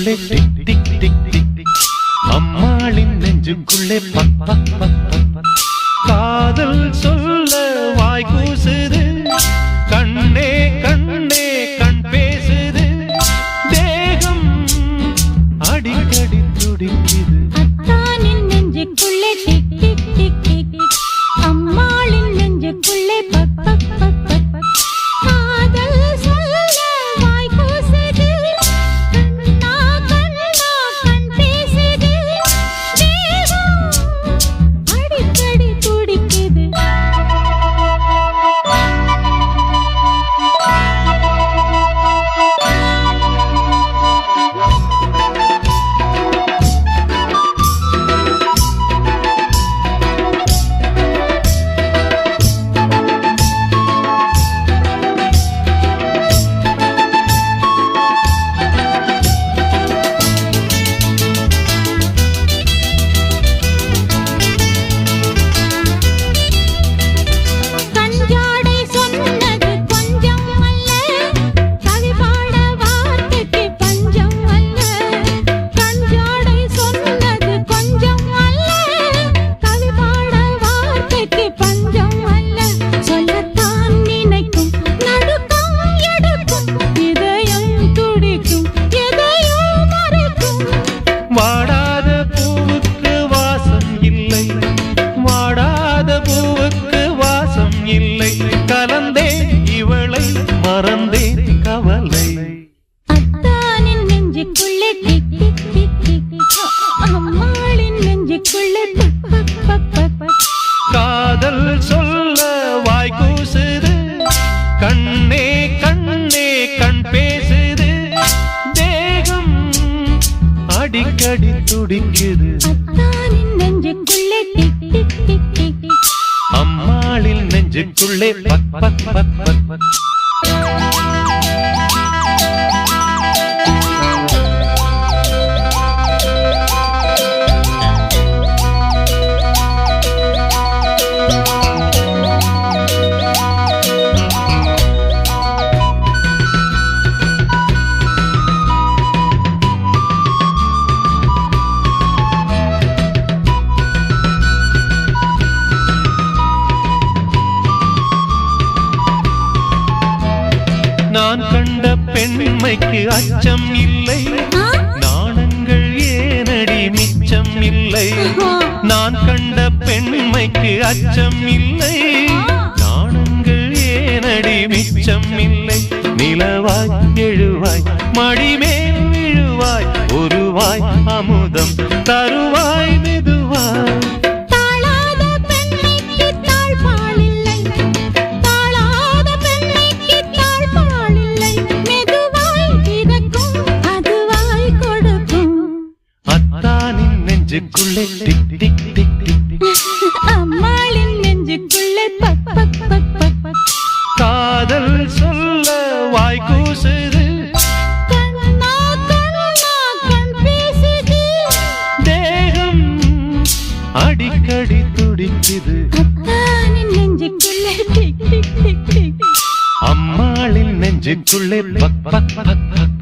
நெஞ்சுக்குள்ளே tick tick tick tick tick அம்மாளின் நெஞ்சுக்குள்ளே பக் பக் பக் பக் காதல் சொல்ல வாய் கூசுது கண்ணே கண்ணே கண் பேசுது தேகம் அடிக்கடி துடிக்குது அத்தானின் நெஞ்சுக்குள்ளே டிக் டிக் டிக் டிக் அம்மாளின் நெஞ்சுக்குள்ளே பக் பக் பக் பக் காதல் சொல்ல வாய் கூசுது கண்ணா கண்ணா கண் பேசுது தேகம் அடிக்கடி துடிக்குது மறந்தே கவலை அத்தானின் நெஞ்சுக்குள்ளே டிக் டிக் டிக் டிக் அம்மாளின் நெஞ்சுக்குள்ளே பக் பக் பக் பக் காதல் சொல்ல வாய் கூசுது கண்ணே கண்ணே கண் பேசுது தேகம் அடிக்கடி துடிக்குது அத்தானின் நெஞ்சுக்குள்ளே டிக் டிக் டிக் டிக் அம்மாளின் நெஞ்சுக்குள்ளே பக் பக் பக் பக் பக் நான் கண்ட பெண்மைக்கு அச்சம் இல்லை நாணங்கள் ஏனடி மிச்சம் இல்லை நான் கண்ட பெண்மைக்கு அச்சம் இல்லை நாணங்கள் ஏனடி மிச்சம் இல்லை நிலவாய் எழுவாய் மடிமேல் விழுவாய் ஒருவாய் அமுதம் தருவாய் மெதுவாய் நெஞ்சுக்குள்ளே டிக் டிக் டிக் டிக் அம்மாளின் நெஞ்சுக்குள்ளே பக் பக் பக் பக் பக் காதல் சொல்ல வாய் கூசுது கண்ணா கண்ணா கண் பேசுது தேகம் அடிக்கடி துடிக்குது அத்தானின் நெஞ்சுக்குள்ளே டிக் டிக் டிக் டிக் அம்மாளின் நெஞ்சுக்குள்ளே பக் பக் பக் பக்